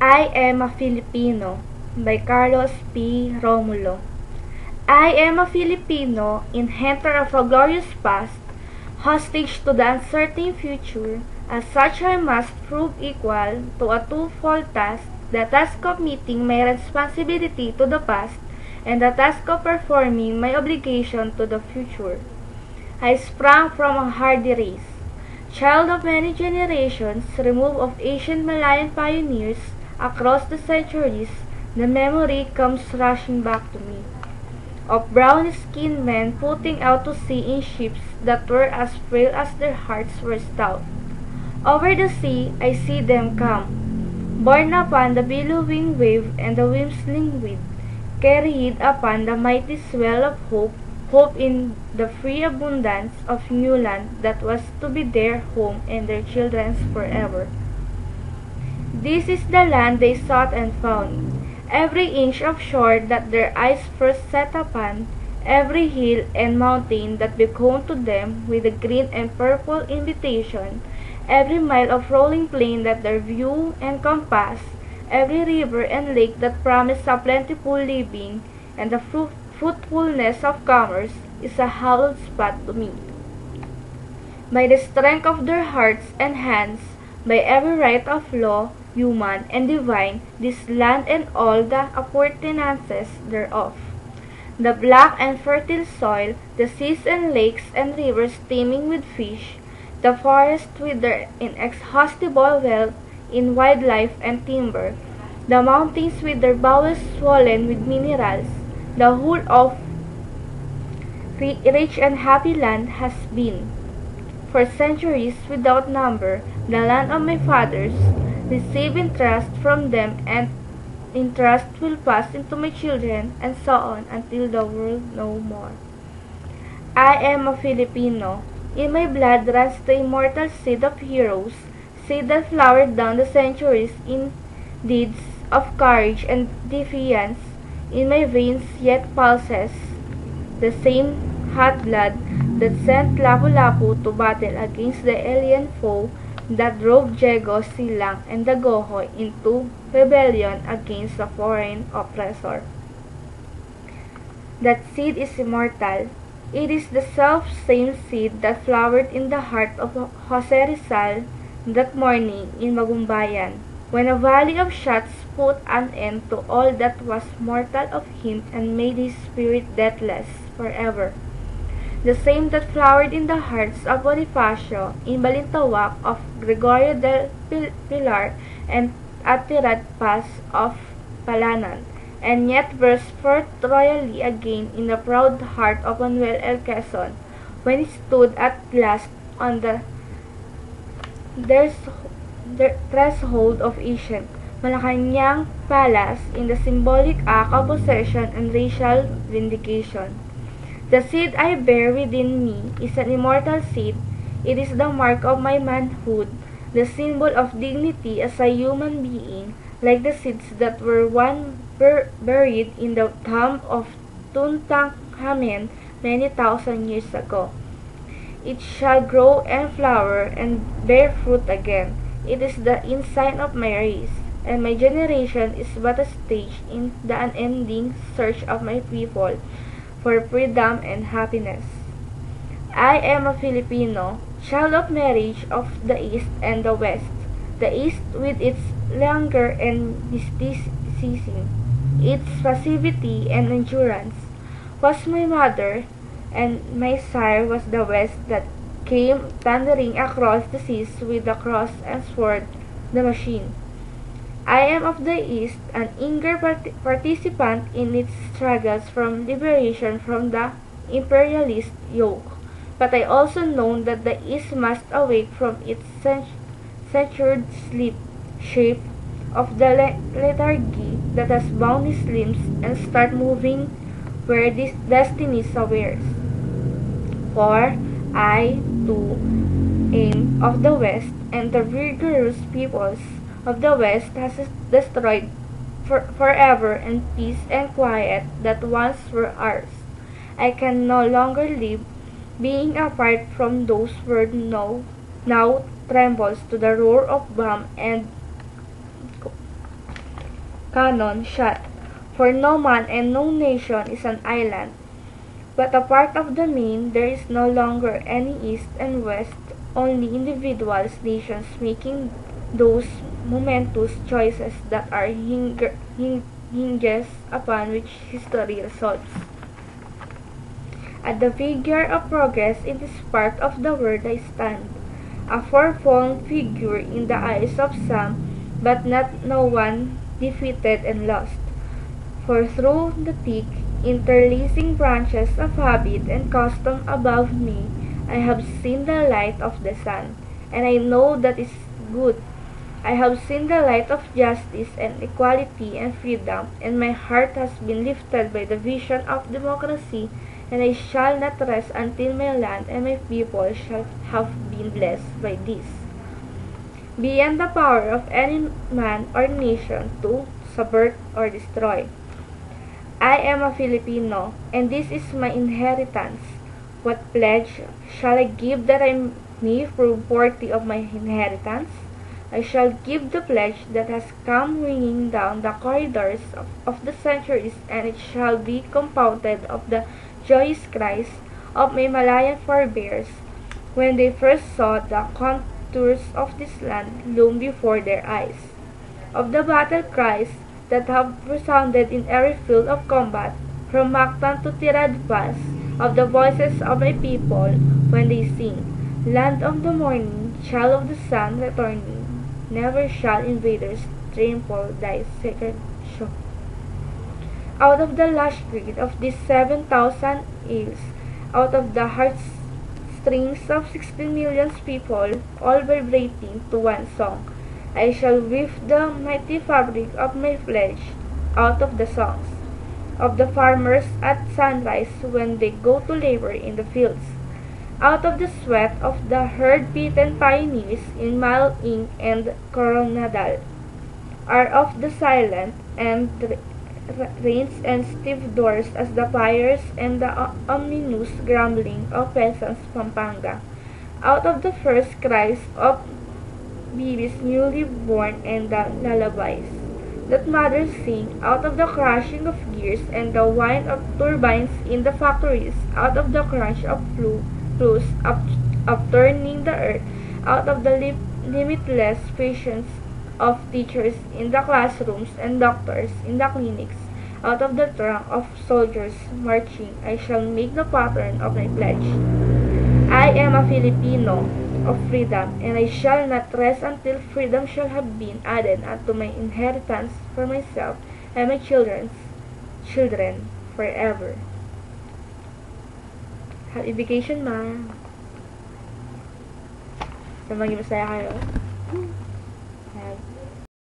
I Am a Filipino by Carlos P. Romulo. I am a Filipino, inheritor of a glorious past, hostage to the uncertain future. As such, I must prove equal to a twofold task, the task of meeting my responsibility to the past and the task of performing my obligation to the future. I sprang from a hardy race, child of many generations, removed of ancient Malayan pioneers. Across the centuries, the memory comes rushing back to me of brown-skinned men putting out to sea in ships that were as frail as their hearts were stout. Over the sea I see them come, borne upon the billowing wave and the whistling wind, carried upon the mighty swell of hope, hope in the free abundance of new land that was to be their home and their children's forever. This is the land they sought and found, every inch of shore that their eyes first set upon, every hill and mountain that beckoned to them with a green and purple invitation, every mile of rolling plain that their view encompassed, every river and lake that promised a plentiful living and the fruitfulness of commerce, is a hallowed spot to me. By the strength of their hearts and hands, by every right of law, human and divine, this land and all the appurtenances thereof, the black and fertile soil, the seas and lakes and rivers teeming with fish, the forests with their inexhaustible wealth in wildlife and timber, the mountains with their bowels swollen with minerals, the whole of rich and happy land has been, for centuries without number, the land of my fathers, receive in trust from them, and in trust will pass into my children, and so on until the world no more. I am a Filipino. In my blood runs the immortal seed of heroes, seed that flowered down the centuries in deeds of courage and defiance. In my veins yet pulses the same hot blood that sent Lapu-Lapu to battle against the alien foe, that drove Diego Silang and Dagohoy into rebellion against the foreign oppressor. That seed is immortal. It is the self-same seed that flowered in the heart of Jose Rizal that morning in Magumbayan, when a volley of shots put an end to all that was mortal of him and made his spirit deathless forever. The same that flowered in the hearts of Bonifacio in Balintawak, of Gregorio del Pilar, and at Tirad Pass of Palanan, and yet burst forth royally again in the proud heart of Manuel L. Quezon, when he stood at last on the threshold of ancient Malacanang Palace in the symbolic act of possession and racial vindication. The seed I bear within me is an immortal seed. It is the mark of my manhood, the symbol of dignity as a human being, like the seeds that were once buried in the tomb of Tutankhamen many thousand years ago. It shall grow and flower and bear fruit again. It is the ensign of my race, and my generation is but a stage in the unending search of my people for freedom and happiness. I am a Filipino, child of marriage of the East and the West. The East with its languor and mysticism, its passivity and endurance, was my mother, and my sire was the West that came thundering across the seas with the cross and sword, the machine. I am of the East, an eager participant in its struggles from liberation from the imperialist yoke, but I also know that the East must awake from its censured sleep shape of the lethargy that has bound his limbs and start moving where this destiny awares. For I, too, am of the West, and the vigorous peoples of the West has destroyed forever and peace and quiet that once were ours. I can no longer live, being apart from those words now trembles to the roar of bomb and canon shut, for no man and no nation is an island. But apart of the main, there is no longer any east and west, only individuals, nations making those momentous choices that are hinges upon which history results. At the figure of progress in this part of the world I stand, a four-formed figure in the eyes of some, but not no one defeated and lost. For through the thick, interlacing branches of habit and custom above me, I have seen the light of the sun, and I know that is good. I have seen the light of justice and equality and freedom, and my heart has been lifted by the vision of democracy, and I shall not rest until my land and my people shall have been blessed by this. Beyond the power of any man or nation to subvert or destroy. I am a Filipino, and this is my inheritance. What pledge shall I give that I may prove worthy of my inheritance? I shall give the pledge that has come ringing down the corridors of the centuries, and it shall be compounded of the joyous cries of my Malayan forebears when they first saw the contours of this land loom before their eyes, of the battle cries that have resounded in every field of combat, from Mactan to Tirad Pass, of the voices of my people when they sing, Land of the morning, child of the sun returning, never shall invaders trample thy sacred shore. Out of the lush green of these 7,000 years, out of the heartstrings of 16 million people, all vibrating to one song, I shall weave the mighty fabric of my pledge out of the songs of the farmers at sunrise when they go to labor in the fields, out of the sweat of the herd-beaten pioneers in Maling and Coronadal, are of the silent and rains and stiff doors as the fires and the ominous grumbling of peasants Pampanga, out of the first cries of babies newly born and the lullabies that mothers sing, out of the crashing of gears and the whine of turbines in the factories, out of the crunch of flues upturning the earth, out of the limitless patience of teachers in the classrooms and doctors in the clinics, out of the throng of soldiers marching, I shall make the pattern of my pledge. I am a Filipino of freedom, and I shall not rest until freedom shall have been added unto my inheritance for myself and my children's children forever. Happy vacation, Ma! Sa maging masaya kayo.